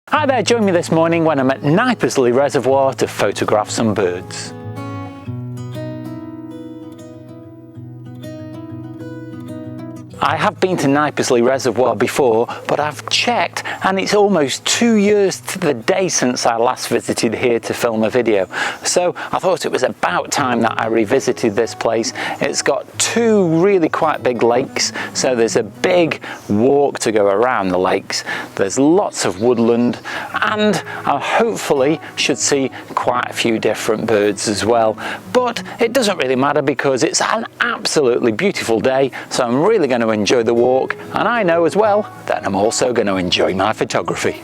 Hi there, join me this morning when I'm at Knypersley Reservoir to photograph some birds. I have been to Knypersley Reservoir before, but I've checked and it's almost 2 years to the day since I last visited here to film a video. So I thought it was about time that I revisited this place. It's got two really quite big lakes, so there's a big walk to go around the lakes. There's lots of woodland, and I hopefully should see quite a few different birds as well. But it doesn't really matter because it's an absolutely beautiful day, so I'm really going to enjoy the walk, and I know as well that I'm also going to enjoy my photography.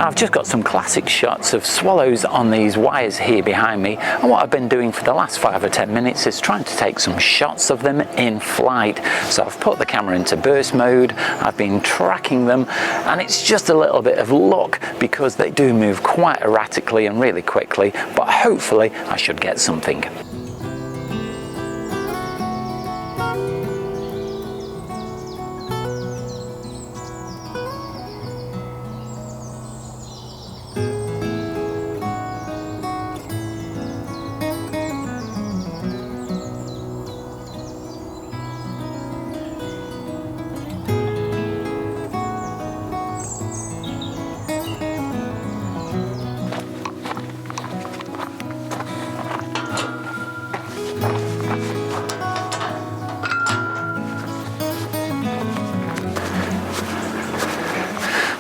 I've just got some classic shots of swallows on these wires here behind me, and what I've been doing for the last 5 or 10 minutes is trying to take some shots of them in flight. So I've put the camera into burst mode, I've been tracking them, and it's just a little bit of luck because they do move quite erratically and really quickly, but hopefully I should get something.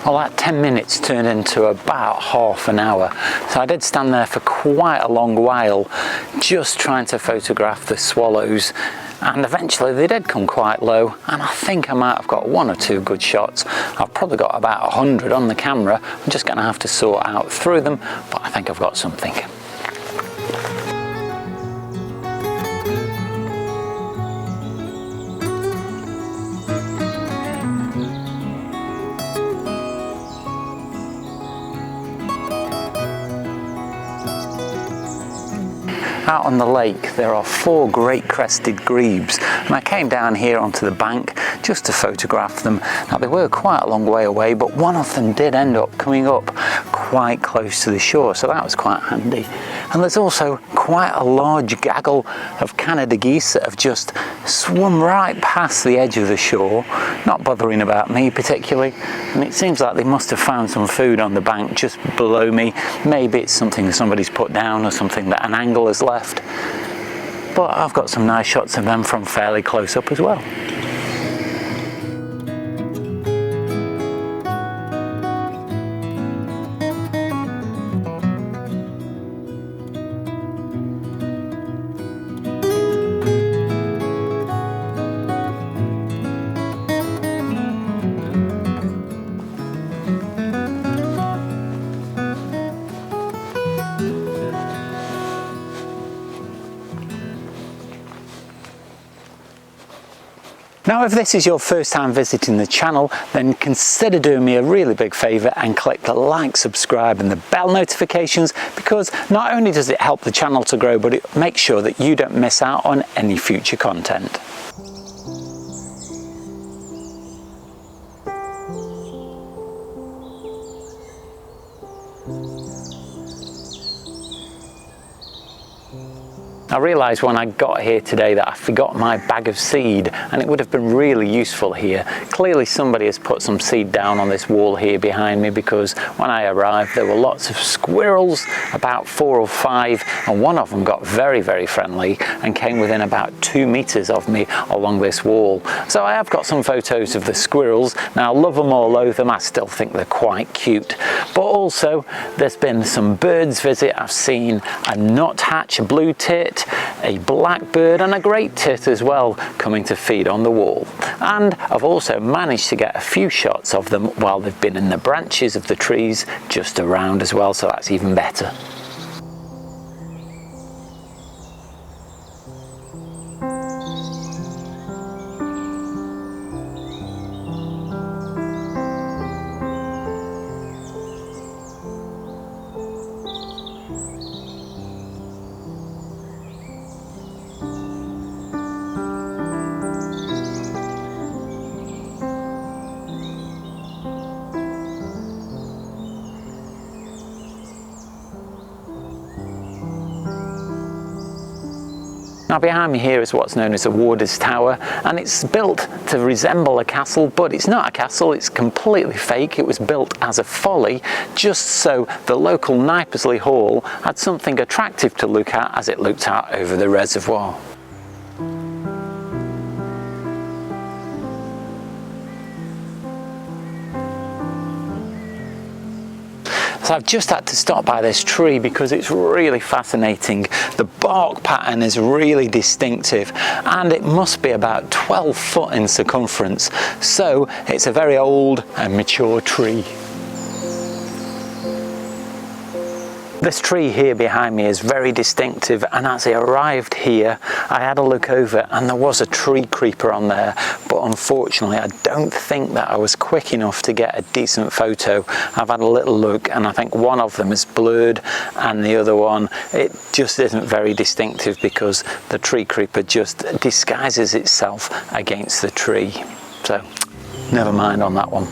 Well, that 10 minutes turned into about half an hour. So I did stand there for quite a long while just trying to photograph the swallows, and eventually they did come quite low, and I think I might have got 1 or 2 good shots. I've probably got about 100 on the camera. I'm just going to have to sort out through them, but I think I've got something. Out on the lake there are 4 Great Crested Grebes, and I came down here onto the bank just to photograph them. Now they were quite a long way away, but one of them did end up coming up quite close to the shore, so that was quite handy. And there's also quite a large gaggle of Canada Geese that have just swum right past the edge of the shore, not bothering about me particularly, and it seems like they must have found some food on the bank just below me. Maybe it's something somebody's put down or something that an angler has left, but I've got some nice shots of them from fairly close up as well. Now, if this is your first time visiting the channel, then consider doing me a really big favour and click the like, subscribe and the bell notifications, because not only does it help the channel to grow, but it makes sure that you don't miss out on any future content. I realised when I got here today that I forgot my bag of seed, and it would have been really useful here. Clearly somebody has put some seed down on this wall here behind me, because when I arrived there were lots of squirrels, about 4 or 5, and one of them got very, very friendly and came within about 2 meters of me along this wall. So I have got some photos of the squirrels. Now, love them or loathe them, I still think they're quite cute. But also there's been some birds visit. I've seen a nuthatch, a blue tit, a blackbird and a great tit as well coming to feed on the wall. And I've also managed to get a few shots of them while they've been in the branches of the trees just around as well, so that's even better. Now behind me here is what's known as a warder's tower, and it's built to resemble a castle, but it's not a castle, it's completely fake. It was built as a folly just so the local Knypersley Hall had something attractive to look at as it looked out over the reservoir. So I've just had to stop by this tree because it's really fascinating. The bark pattern is really distinctive and it must be about 12 foot in circumference. So it's a very old and mature tree. This tree here behind me is very distinctive, and as I arrived here I had a look over and there was a tree creeper on there, but unfortunately I don't think that I was quick enough to get a decent photo. I've had a little look and I think one of them is blurred and the other one, it just isn't very distinctive because the tree creeper just disguises itself against the tree. So never mind on that one.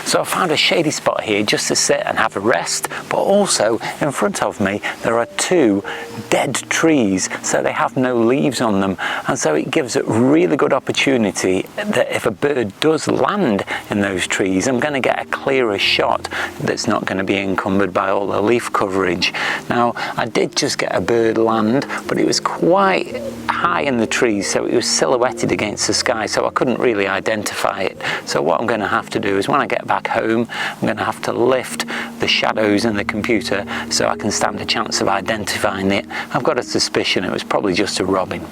So I found a shady spot here just to sit and have a rest, but also in front of me there are two dead trees, so they have no leaves on them, and so it gives a really good opportunity that if a bird does land in those trees, I'm going to get a clearer shot that's not going to be encumbered by all the leaf coverage. Now I did just get a bird land, but it was quite high in the trees, so it was silhouetted against the sky, so I couldn't really identify it. So what I'm going to have to do is when I get back home, I'm going to have to lift the shadows in the computer so I can stand a chance of identifying it. I've got a suspicion it was probably just a robin.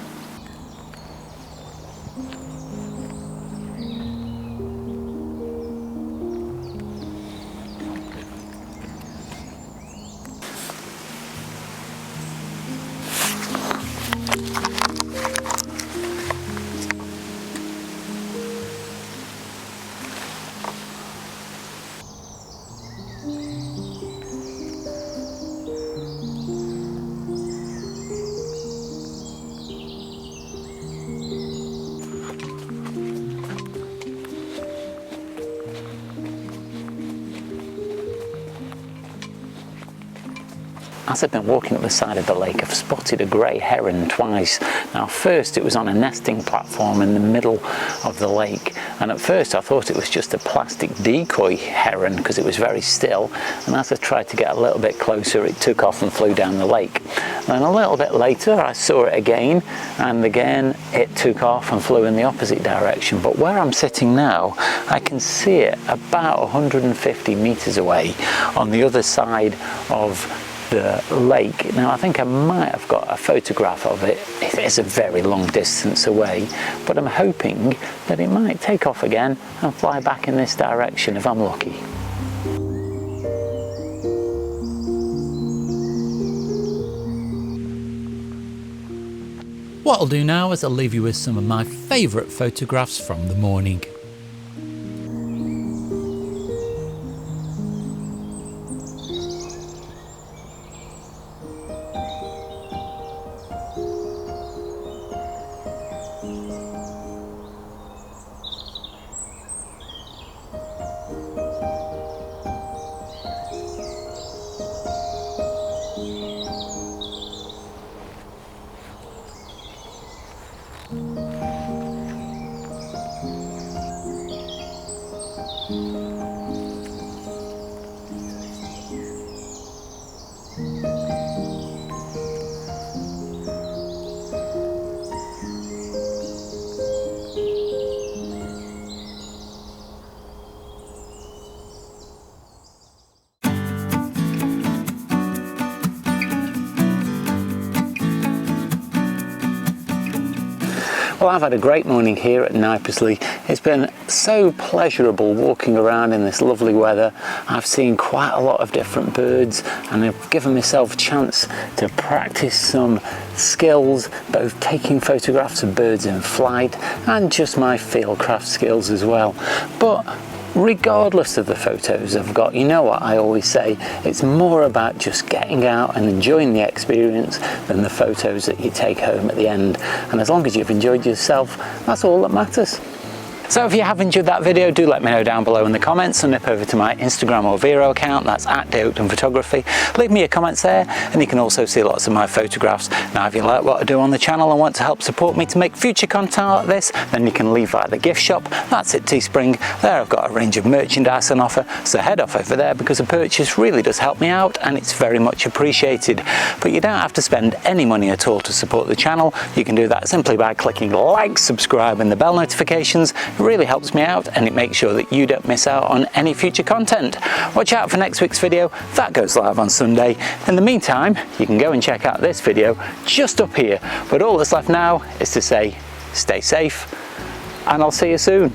As I've been walking up the side of the lake, I've spotted a grey heron twice. Now first it was on a nesting platform in the middle of the lake, and at first I thought it was just a plastic decoy heron because it was very still, and as I tried to get a little bit closer it took off and flew down the lake. Then a little bit later I saw it again, and again it took off and flew in the opposite direction. But where I'm sitting now I can see it about 150 meters away on the other side of the lake. Now I think I might have got a photograph of it. It is a very long distance away, but I'm hoping that it might take off again and fly back in this direction if I'm lucky. What I'll do now is I'll leave you with some of my favourite photographs from the morning. Well, I've had a great morning here at Knypersley. It's been so pleasurable walking around in this lovely weather. I've seen quite a lot of different birds and I've given myself a chance to practice some skills, both taking photographs of birds in flight and just my fieldcraft skills as well. But regardless of the photos I've got, you know what I always say, it's more about just getting out and enjoying the experience than the photos that you take home at the end. And as long as you've enjoyed yourself, that's all that matters. So if you have enjoyed that video, do let me know down below in the comments, and nip over to my Instagram or Vero account, that's at Oakden Photography. Leave me your comments there, and you can also see lots of my photographs. Now if you like what I do on the channel and want to help support me to make future content like this, then you can leave via the gift shop. That's at Teespring. There I've got a range of merchandise on offer, so head off over there because a purchase really does help me out and it's very much appreciated. But you don't have to spend any money at all to support the channel. You can do that simply by clicking like, subscribe and the bell notifications. It really helps me out and it makes sure that you don't miss out on any future content. Watch out for next week's video, that goes live on Sunday. In the meantime, you can go and check out this video just up here. But all that's left now is to say, stay safe and I'll see you soon.